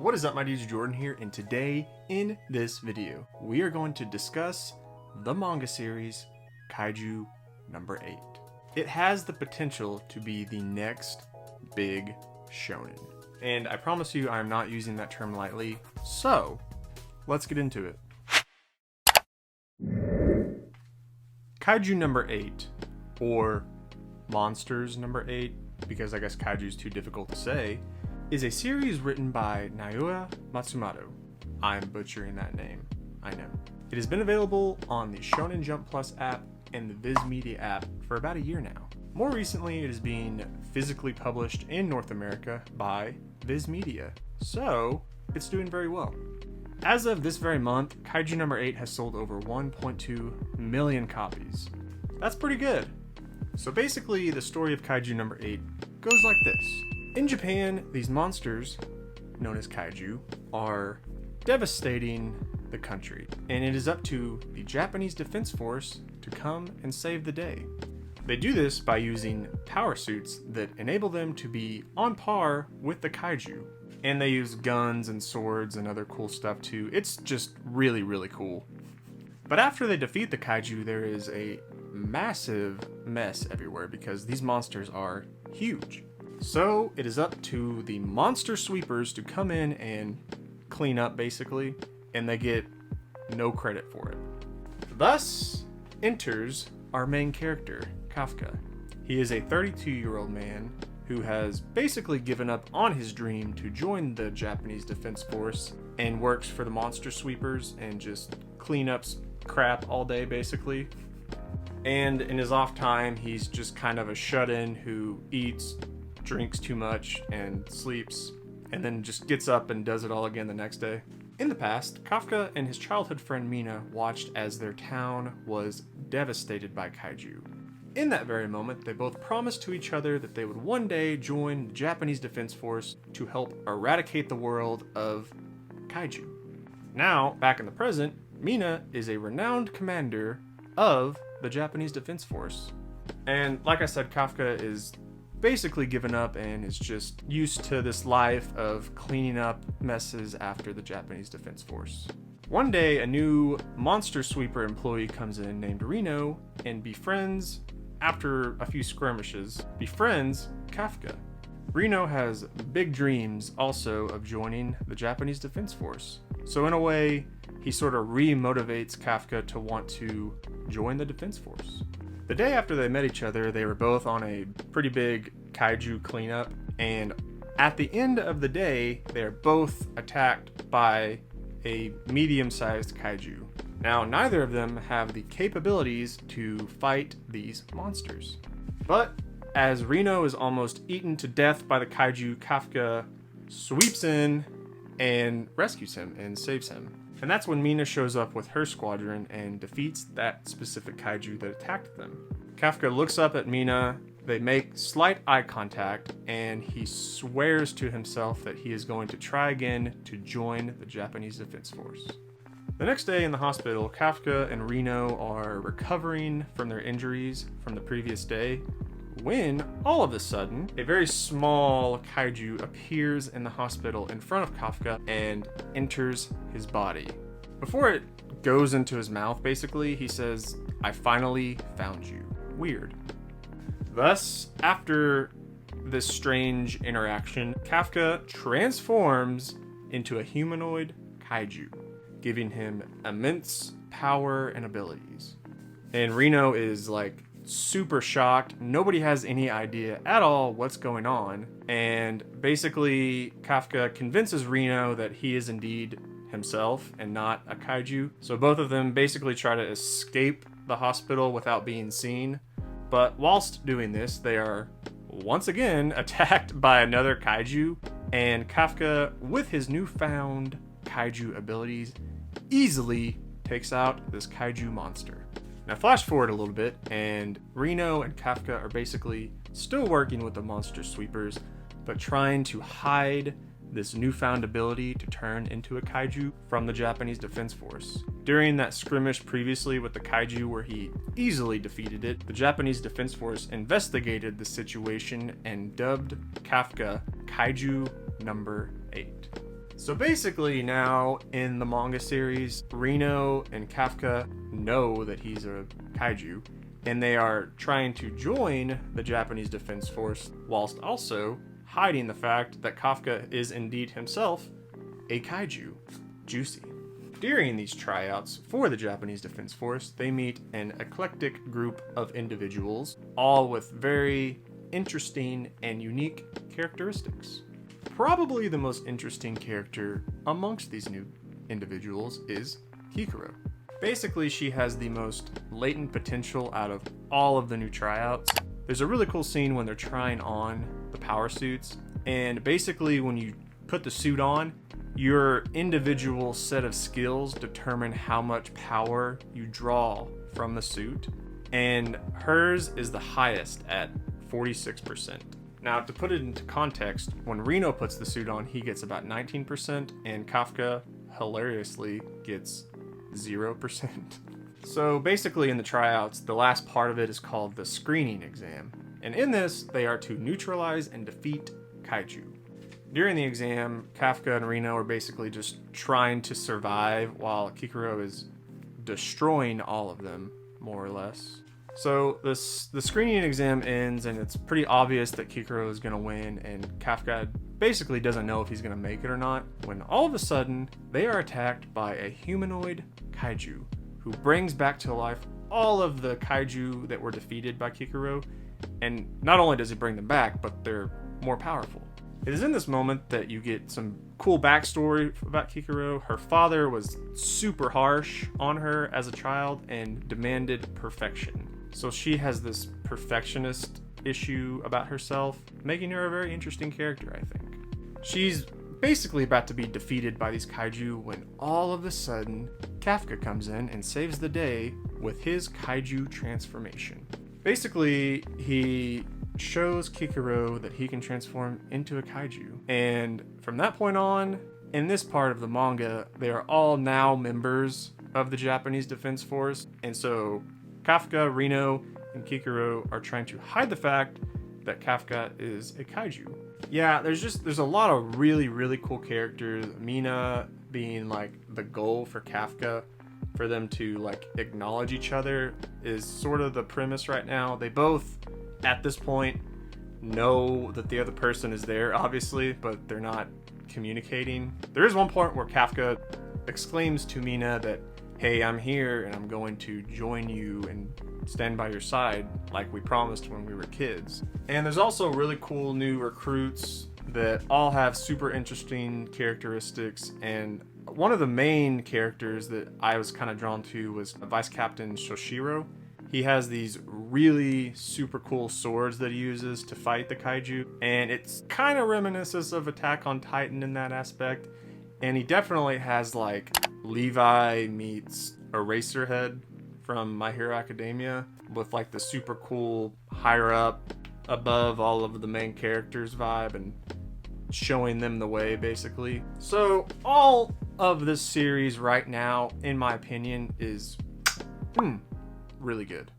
What is up, my dudes? Jordan here, and today in this video we are going to discuss the manga series Kaiju number 8. It has the potential to be the next big shonen, and I promise you I'm not using that term lightly, so let's get into it. Kaiju number 8, or Monsters number 8, because I guess kaiju is too difficult to say, is a series written by Naoya Matsumoto. I'm butchering that name, I know. It has been available on the Shonen Jump Plus app and the Viz Media app for about a year now. More recently, it is being physically published in North America by Viz Media, so it's doing very well. As of this very month, Kaiju number 8 has sold over 1.2 million copies. That's pretty good. So basically, the story of Kaiju number 8 goes like this. In Japan, these monsters, known as kaiju, are devastating the country, and it is up to the Japanese Defense Force to come and save the day. They do this by using power suits that enable them to be on par with the kaiju, and they use guns and swords and other cool stuff too. It's just really, really cool. But after they defeat the kaiju, there is a massive mess everywhere because these monsters are huge. So it is up to the monster sweepers to come in and clean up, basically, and they get no credit for it. Thus enters our main character, Kafka. He is a 32-year-old man who has basically given up on his dream to join the Japanese Defense Force and works for the monster sweepers and just clean up crap all day, basically. And in his off time, he's just kind of a shut-in who eats, drinks too much, and sleeps, and then just gets up and does it all again the next day. In the past, Kafka and his childhood friend Mina watched as their town was devastated by kaiju. In that very moment, they both promised to each other that they would one day join the Japanese Defense Force to help eradicate the world of kaiju. Now, back in the present, Mina is a renowned commander of the Japanese Defense Force. And like I said, Kafka is basically given up and is just used to this life of cleaning up messes after the Japanese Defense Force. One day, a new monster sweeper employee comes in named Reno and befriends, after a few skirmishes, befriends Kafka. Reno has big dreams also of joining the Japanese Defense Force. So in a way, he sort of re-motivates Kafka to want to join the Defense Force. The day after they met each other, they were both on a pretty big kaiju cleanup, and at the end of the day, they're both attacked by a medium-sized kaiju. Now, neither of them have the capabilities to fight these monsters. But as Reno is almost eaten to death by the kaiju, Kafka sweeps in and rescues him and saves him. And that's when Mina shows up with her squadron and defeats that specific kaiju that attacked them. Kafka looks up at Mina, they make slight eye contact, and he swears to himself that he is going to try again to join the Japanese Defense Force. The next day in the hospital, Kafka and Reno are recovering from their injuries from the previous day, when all of a sudden, a very small kaiju appears in the hospital in front of Kafka and enters his body. Before it goes into his mouth, basically, he says, "I finally found you." Weird. Thus, after this strange interaction, Kafka transforms into a humanoid kaiju, giving him immense power and abilities. And Reno is like super shocked. Nobody has any idea at all what's going on. And basically, Kafka convinces Reno that he is indeed himself and not a kaiju. So both of them basically try to escape the hospital without being seen. But whilst doing this, they are once again attacked by another kaiju. And Kafka, with his newfound kaiju abilities, easily takes out this kaiju monster. Now flash forward a little bit, and Reno and Kafka are basically still working with the monster sweepers, but trying to hide this newfound ability to turn into a kaiju from the Japanese Defense Force. During that skirmish previously with the kaiju where he easily defeated it, the Japanese Defense Force investigated the situation and dubbed Kafka Kaiju number 8. So basically now in the manga series, Reno and Kafka know that he's a kaiju, and they are trying to join the Japanese Defense Force whilst also hiding the fact that Kafka is indeed himself a kaiju. Juicy. During these tryouts for the Japanese Defense Force, they meet an eclectic group of individuals, all with very interesting and unique characteristics. Probably the most interesting character amongst these new individuals is Kikuro. Basically, she has the most latent potential out of all of the new tryouts. There's a really cool scene when they're trying on the power suits, and basically when you put the suit on, your individual set of skills determine how much power you draw from the suit, and hers is the highest at 46%. Now, to put it into context, when Reno puts the suit on, he gets about 19%, and Kafka, hilariously, gets 0%. So basically in the tryouts, the last part of it is called the screening exam. And in this, they are to neutralize and defeat kaiju. During the exam, Kafka and Reno are basically just trying to survive while Kikuro is destroying all of them, more or less. So the screening exam ends, and it's pretty obvious that Kikuro is going to win, and Kafka basically doesn't know if he's going to make it or not, when all of a sudden, they are attacked by a humanoid kaiju, who brings back to life all of the kaiju that were defeated by Kikuro, and not only does he bring them back, but they're more powerful. It is in this moment that you get some cool backstory about Kikuro. Her father was super harsh on her as a child and demanded perfection. So she has this perfectionist issue about herself, making her a very interesting character, I think. She's basically about to be defeated by these kaiju when all of a sudden, Kafka comes in and saves the day with his kaiju transformation. Basically, he shows Kikuro that he can transform into a kaiju. And from that point on, in this part of the manga, they are all now members of the Japanese Defense Force. And so Kafka, Reno, and Kikuro are trying to hide the fact that Kafka is a kaiju. Yeah, there's a lot of really, really cool characters. Mina being like the goal for Kafka, for them to like acknowledge each other, is sort of the premise right now. They both, at this point, know that the other person is there, obviously, but they're not communicating. There is one point where Kafka exclaims to Mina that, hey, I'm here and I'm going to join you and stand by your side like we promised when we were kids. And there's also really cool new recruits that all have super interesting characteristics, and one of the main characters that I was kind of drawn to was Vice Captain Shoshiro. He has these really super cool swords that he uses to fight the kaiju, and it's kind of reminiscent of Attack on Titan in that aspect. And he definitely has like Levi meets Eraserhead from My Hero Academia, with like the super cool higher up above all of the main characters vibe and showing them the way, basically. So all of this series right now, in my opinion, is really good.